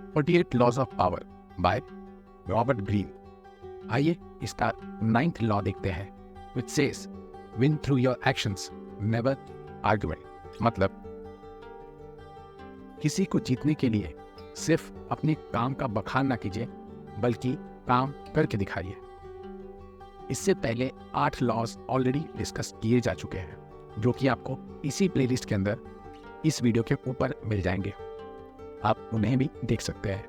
48 laws of power by Robert Greene. आइए इसका 9th law देखते हैं, which says win through your actions, never argument। मतलब किसी को जीतने के लिए सिर्फ अपने काम का बखान ना कीजिए, बल्कि काम करके दिखाइए। इससे पहले 8 लॉज ऑलरेडी डिस्कस किए जा चुके हैं, जो कि आपको इसी प्लेलिस्ट के अंदर इस वीडियो के ऊपर मिल जाएंगे। आप उन्हें भी देख सकते हैं।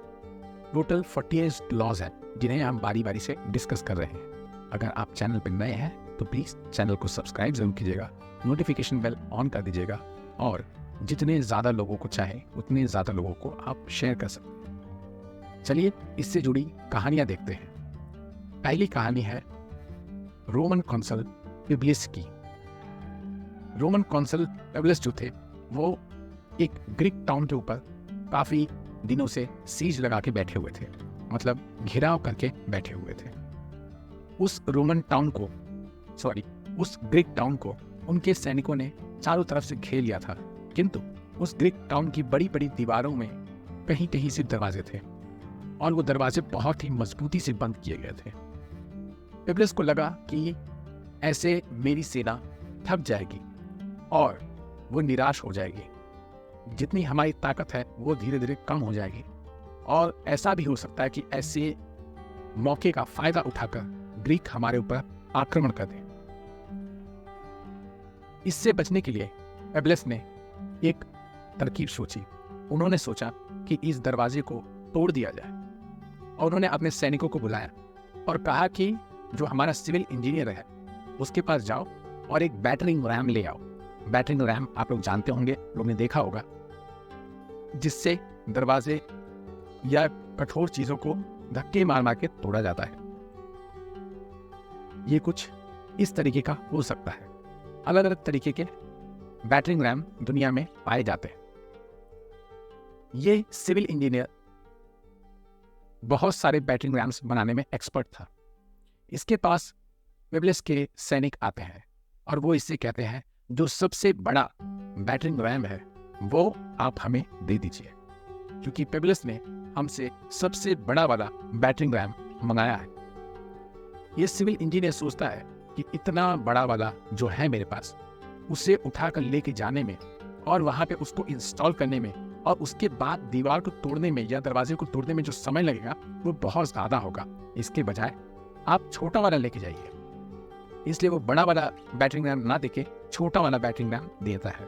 टोटल 48 लॉज हैं जिन्हें हम बारी बारी से डिस्कस कर रहे हैं। अगर आप चैनल पर नए हैं तो प्लीज़ चैनल को सब्सक्राइब जरूर कीजिएगा, नोटिफिकेशन बेल ऑन कर दीजिएगा और जितने ज़्यादा लोगों को चाहे उतने ज़्यादा लोगों को आप शेयर कर सकते हैं। चलिए इससे जुड़ी कहानियाँ देखते हैं। पहली कहानी है रोमन कॉन्सल पब्लियस की। रोमन कॉन्सल पब्लियस जो थे वो एक ग्रीक टाउन के ऊपर काफ़ी दिनों से सीज लगा के बैठे हुए थे, मतलब घिराव करके बैठे हुए थे। उस ग्रीक टाउन को उनके सैनिकों ने चारों तरफ से घेर लिया था, किंतु उस ग्रीक टाउन की बड़ी बड़ी दीवारों में कहीं कहीं से दरवाजे थे और वो दरवाजे बहुत ही मजबूती से बंद किए गए थे। पब्लियस को लगा कि ऐसे मेरी सेना थक जाएगी और वो निराश हो जाएगी, जितनी हमारी ताकत है वो धीरे धीरे कम हो जाएगी और ऐसा भी हो सकता है कि ऐसे मौके का फायदा उठाकर ग्रीक हमारे ऊपर आक्रमण कर दें। इससे बचने के लिए पब्लियस ने एक तरकीब सोची। उन्होंने सोचा कि इस दरवाजे को तोड़ दिया जाए और उन्होंने अपने सैनिकों को बुलाया और कहा कि जो हमारा सिविल इंजीनियर है उसके पास जाओ और एक बैटरिंग रैम ले आओ। बैटरिंग रैम आप लोग जानते होंगे, लोग ने देखा होगा, जिससे दरवाजे या कठोर चीजों को धक्के मार मार के तोड़ा जाता है। ये कुछ इस तरीके का हो सकता है। अलग अलग तरीके के बैटरिंग रैम दुनिया में पाए जाते हैं। ये सिविल इंजीनियर बहुत सारे बैटरिंग रैम्स बनाने में एक्सपर्ट था। इसके पास पब्लियस के सैनिक आते हैं और वो इससे कहते हैं जो सबसे बड़ा बैटरिंग रैम है वो आप हमें दे दीजिए, क्योंकि पब्लियस ने हमसे सबसे बड़ा वाला बैटरिंग रैम मंगाया है। ये सिविल इंजीनियर सोचता है कि इतना बड़ा वाला जो है मेरे पास, उसे उठाकर लेके जाने में और वहां पे उसको इंस्टॉल करने में और उसके बाद दीवार को तोड़ने में या दरवाजे को तोड़ने में जो समय लगेगा वो बहुत ज्यादा होगा। इसके बजाय आप छोटा वाला लेके जाइए। इसलिए वो बड़ा वाला बैटरिंग रैम ना देके छोटा वाला बैटरिंग रैम देता है।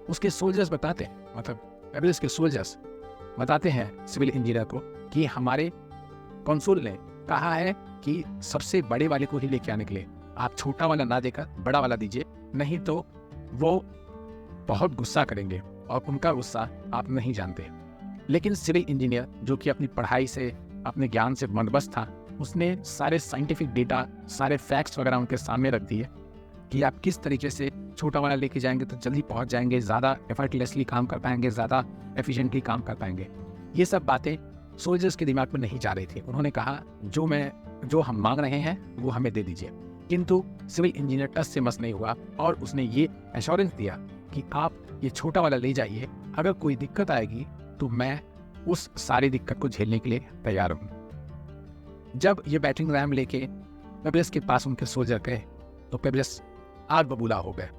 उसके सोल्जर्स बताते हैं, मतलब पब्लियस के सोल्जर्स बताते हैं सिविल इंजीनियर को कि हमारे कॉन्सुल ने कहा है कि सबसे बड़े वाले को ही लेके आने के लिए आप छोटा वाला ना देकर बड़ा वाला दीजिए, नहीं तो वो बहुत गुस्सा करेंगे और उनका गुस्सा आप नहीं जानते। लेकिन सिविल इंजीनियर जो कि अपनी पढ़ाई से, अपने ज्ञान से मंदबस्त था, उसने सारे साइंटिफिक डेटा, सारे फैक्ट्स वगैरह उनके सामने रख दिए कि आप किस तरीके से छोटा वाला लेके जाएंगे तो जल्दी पहुंच जाएंगे, ज़्यादा एफर्टलेसली काम कर पाएंगे, ज़्यादा एफिशिएंटली काम कर पाएंगे। ये सब बातें सोल्जर्स के दिमाग में नहीं जा रही थी। उन्होंने कहा जो हम मांग रहे हैं वो हमें दे दीजिए। किंतु सिविल इंजीनियर टस से मस नहीं हुआ और उसने ये एश्योरेंस दिया कि आप ये छोटा वाला ले जाइए, अगर कोई दिक्कत आएगी तो मैं उस सारी दिक्कत को झेलने के लिए तैयार हूँ। जब ये बैटरिंग रैम लेके पब्लियस के पास उनके सोल्जर गए तो पब्लियस आग बबूला हो गए।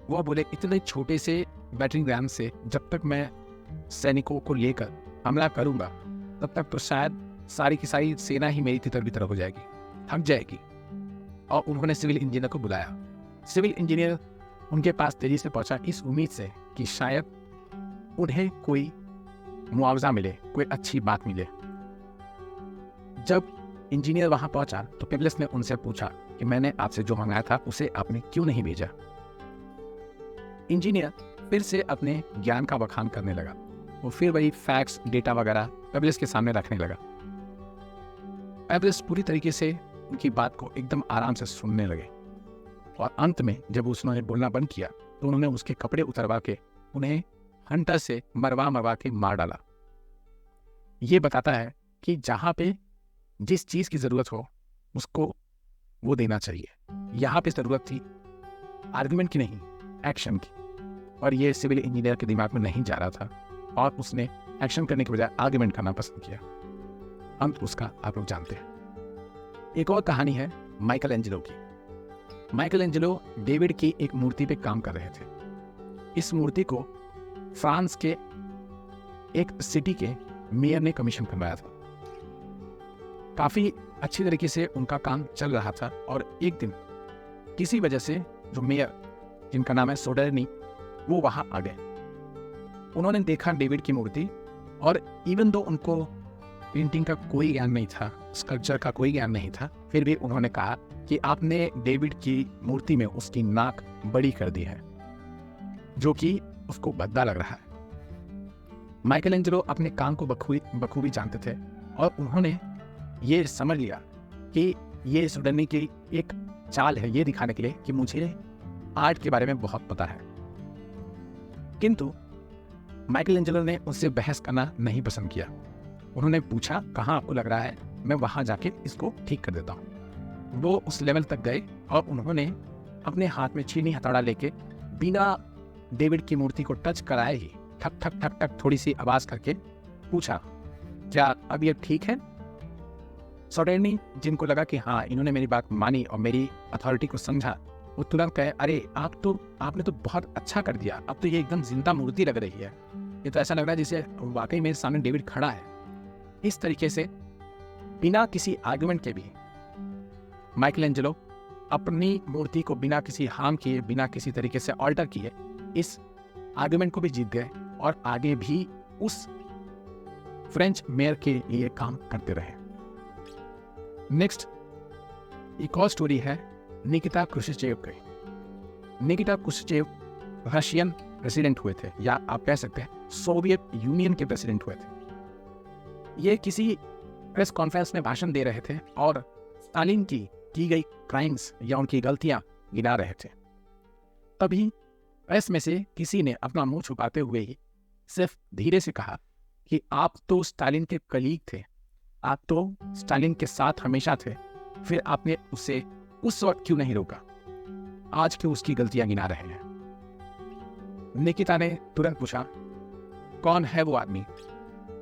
वो बोले, इतने छोटे से बैटरिंग रैम से जब तक मैं सैनिकों को लेकर हमला करूंगा तब तक तो शायद सारी की सारी सेना ही मेरी तितर बितर हो जाएगी, थक जाएगी। और उन्होंने सिविल इंजीनियर को बुलाया। सिविल इंजीनियर उनके पास तेजी से पहुंचा इस उम्मीद से कि शायद उन्हें कोई मुआवजा मिले, कोई अच्छी बात मिले। जब इंजीनियर वहां पहुंचा तो पब्लियस ने उनसे पूछा कि मैंने आपसे जो मंगाया था उसे आपने क्यों नहीं भेजा। इंजीनियर फिर से अपने ज्ञान का बखान करने लगा। वो फिर वही फैक्ट्स, डेटा वगैरह पब्लियस के सामने रखने लगा। पब्लियस पूरी तरीके से उनकी बात को एकदम आराम से सुनने लगे और अंत में जब उसने बोलना बंद किया तो उन्होंने उसके कपड़े उतरवा के उन्हें हंटर से मरवा के मार डाला। ये बताता है कि जहां पे जिस चीज की जरूरत हो उसको वो देना चाहिए। यहाँ पे जरूरत थी आर्गुमेंट की नहीं, एक्शन की, और ये सिविल इंजीनियर के दिमाग में नहीं जा रहा था और उसने एक्शन करने के बजाय आर्ग्यूमेंट करना पसंद किया। अंत उसका आप लोग जानते हैं। एक और कहानी है माइकल एंजेलो की। माइकल एंजेलो डेविड की एक मूर्ति पे काम कर रहे थे। इस मूर्ति को फ्रांस के एक सिटी के मेयर ने कमीशन करवाया था। काफी अच्छी तरीके से उनका काम चल रहा था और एक दिन किसी वजह से जो मेयर, जिनका नाम है सोडेर्नी, वो वहां आ गए। उन्होंने देखा डेविड की मूर्ति और इवन दो उनको पेंटिंग का कोई ज्ञान नहीं था, स्कल्पचर का कोई ज्ञान नहीं था, फिर भी उन्होंने कहा कि आपने डेविड की मूर्ति में उसकी नाक बड़ी कर दी है, जो कि उसको भद्दा लग रहा है। माइकल एंजेलो अपने काम को बखूबी जानते थे और उन्होंने ये समझ लिया कि ये सोडेर्नी की एक चाल है, ये दिखाने के लिए कि मुझे आर्ट के बारे में बहुत पता है। किंतु माइकल एंजेलो ने उससे बहस करना नहीं पसंद किया। उन्होंने पूछा, कहाँ आपको लग रहा है, मैं वहां जाके इसको ठीक कर देता हूँ। वो उस लेवल तक गए और उन्होंने अपने हाथ में छीनी हथौड़ा लेके बिना डेविड की मूर्ति को टच कराए ही ठक ठक ठक ठक थोड़ी सी आवाज करके पूछा, क्या अब ये ठीक है? सोडेर्नी, जिनको लगा कि हाँ इन्होंने मेरी बात मानी और मेरी अथॉरिटी को समझा, वो तुरंत कहे, अरे आपने तो बहुत अच्छा कर दिया, अब तो ये एकदम जिंदा मूर्ति लग रही है, ये तो ऐसा लग रहा है जैसे वाकई मेरे सामने डेविड खड़ा है। इस तरीके से बिना किसी आर्गुमेंट के भी माइकल एंजेलो अपनी मूर्ति को बिना किसी हार्म किए, बिना किसी तरीके से ऑल्टर किए, इस आर्गुमेंट को भी जीत गए और आगे भी उस फ्रेंच मेयर के लिए काम करते रहे। नेक्स्ट एक और स्टोरी है निकिता क्रुश्चेव की। निकिता क्रुश्चेव रशियन प्रेसिडेंट हुए थे, या आप कह सकते हैं सोवियत यूनियन के प्रेसिडेंट हुए थे। ये किसी प्रेस कॉन्फ्रेंस में भाषण दे रहे थे और स्टालिन की गई क्राइम्स या उनकी गलतियां गिना रहे थे। तभी प्रेस में से किसी ने अपना मुंह छुपाते हुए ही सिर्फ धीरे से कहा कि आप तो स्टालिन के कलीग थे, आप तो स्टालिन के साथ हमेशा थे, फिर आपने उसे उस वक्त क्यों नहीं रोका, आज क्यों उसकी गलतियां गिना रहे हैं? निकिता ने तुरंत पूछा, कौन है वो आदमी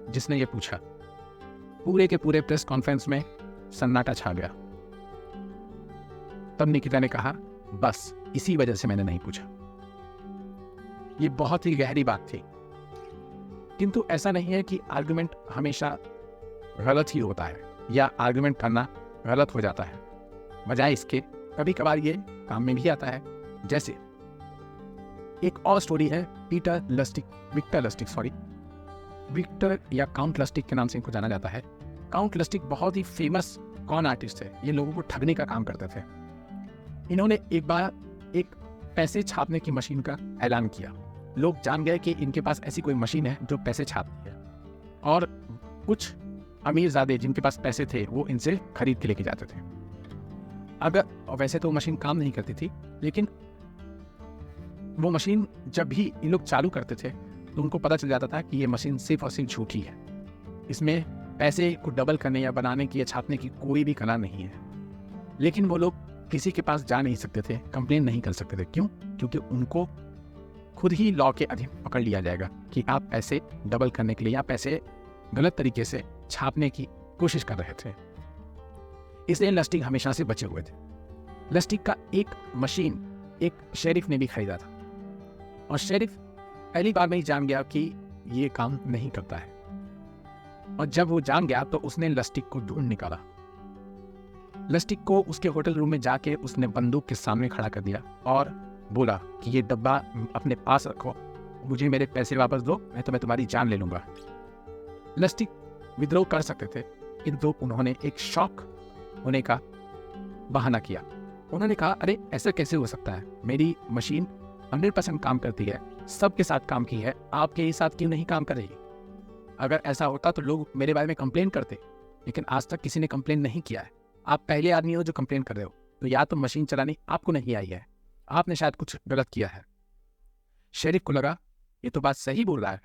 जिसने ये पूछा? पूरे के पूरे प्रेस कॉन्फ्रेंस में सन्नाटा छा गया। तब निकिता ने कहा, बस इसी वजह से मैंने नहीं पूछा। ये बहुत ही गहरी बात थी। किंतु ऐसा नहीं है कि आर्गुमेंट हमेशा गलत ही होता है या आर्गुमेंट करना गलत हो जाता है। बजाय इसके कभी कभार ये काम में भी आता है। जैसे एक और स्टोरी है विक्टर या काउंट लस्टिक के नाम से इनको जाना जाता है। काउंट लस्टिक बहुत ही फेमस कॉन आर्टिस्ट थे। ये लोगों को ठगने का काम करते थे। इन्होंने एक बार एक पैसे छापने की मशीन का ऐलान किया। लोग जान गए कि इनके पास ऐसी कोई मशीन है जो पैसे छापती है, और कुछ अमीरजादे जिनके पास पैसे थे वो इनसे खरीद के लेके जाते थे। वैसे तो मशीन काम नहीं करती थी, लेकिन वो मशीन जब भी इन लोग चालू करते थे तो उनको पता चल जाता था कि ये मशीन सिर्फ और सिर्फ झूठी है, इसमें पैसे को डबल करने या बनाने की या छापने की कोई भी कला नहीं है। लेकिन वो लोग किसी के पास जा नहीं सकते थे, कंप्लेन नहीं कर सकते थे। क्यों? क्योंकि उनको खुद ही लॉ के अधीन पकड़ लिया जाएगा कि आप पैसे डबल करने के लिए या पैसे गलत तरीके से छापने की कोशिश कर रहे थे। इसलिए लस्टिक हमेशा से बचे हुए थे। लस्टिक का एक मशीन एक शेरिफ ने भी खरीदा था, और शेरिफ पहली बार में ही जान गया कि ये काम नहीं करता है। और जब वो जान गया तो उसने लस्टिक को ढूंढ निकाला। लस्टिक को उसके होटल रूम में जाके उसने बंदूक के सामने खड़ा कर दिया और बोला कि ये डब्बा अपने पास रखो, मुझे मेरे पैसे वापस दो, मैं तुम्हारी जान ले लूंगा। लस्टिक विद्रोह कर सकते थे, किंतु उन्होंने एक शॉक होने का बहाना किया। उन्होंने कहा, अरे ऐसा कैसे हो सकता है, मेरी मशीन 100% काम करती है, सबके साथ काम की है, आपके ही साथ क्यों नहीं काम कर रही? अगर ऐसा होता तो लोग मेरे बारे में कंप्लेन करते, लेकिन आज तक किसी ने कंप्लेन नहीं किया है। आप पहले आदमी हो जो कंप्लेन कर रहे हो, तो या तो मशीन चलानी आपको नहीं आई है, आपने शायद कुछ गलत किया है। शेरिफ को लगा ये तो बात सही बोल रहा है।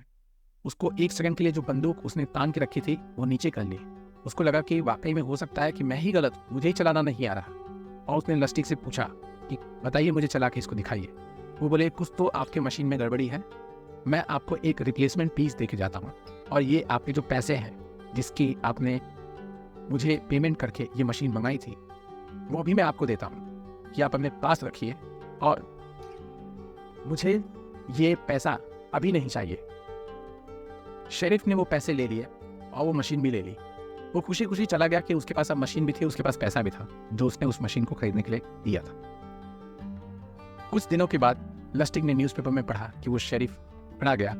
उसको एक सेकंड के लिए जो बंदूक उसने तान के रखी थी वो नीचे कर ली। उसको लगा कि वाकई में हो सकता है कि मैं ही गलत, मुझे ही चलाना नहीं आ रहा। और उसने लस्टिक से पूछा कि बताइए, मुझे चला के इसको दिखाइए। वो बोले, कुछ तो आपके मशीन में गड़बड़ी है, मैं आपको एक रिप्लेसमेंट पीस दे के जाता हूँ, और ये आपके जो पैसे हैं जिसकी आपने मुझे पेमेंट करके ये मशीन मंगाई थी, वो भी मैं आपको देता हूँ कि आप अपने पास रखिए और मुझे ये पैसा अभी नहीं चाहिए। शेरिफ ने वो पैसे ले लिए और वो मशीन भी ले ली। वो खुशी खुशी चला गया कि उसके पास अब मशीन भी थी, उसके पास पैसा भी था जो उसने उस मशीन को खरीदने के लिए दिया था। कुछ दिनों के बाद लस्टिग ने न्यूज़पेपर में पढ़ा कि वो शेरिफ पकड़ा गया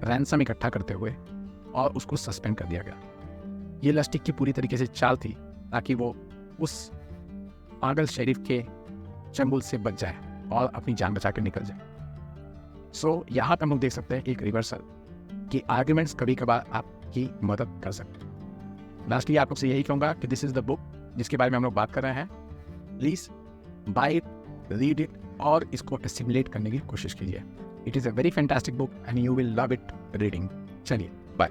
रैंसम इकट्ठा करते हुए और उसको सस्पेंड कर दिया गया। ये लस्टिग की पूरी तरीके से चाल थी ताकि वो उस पागल शेरिफ के चंगुल से बच जाए और अपनी जान बचा कर निकल जाए। सो यहाँ पर हम लोग देख सकते हैं एक रिवर्सल कि आर्ग्यूमेंट्स कभी कभार आपकी मदद कर सकते हैं। लास्टली आप लोग से यही कहूँगा कि दिस इज द बुक जिसके बारे में हम लोग बात कर रहे हैं। Please buy it, read it और इसको एसिमुलेट करने की कोशिश कीजिए। It is a very fantastic book and you will love it reading. चलिए बाय।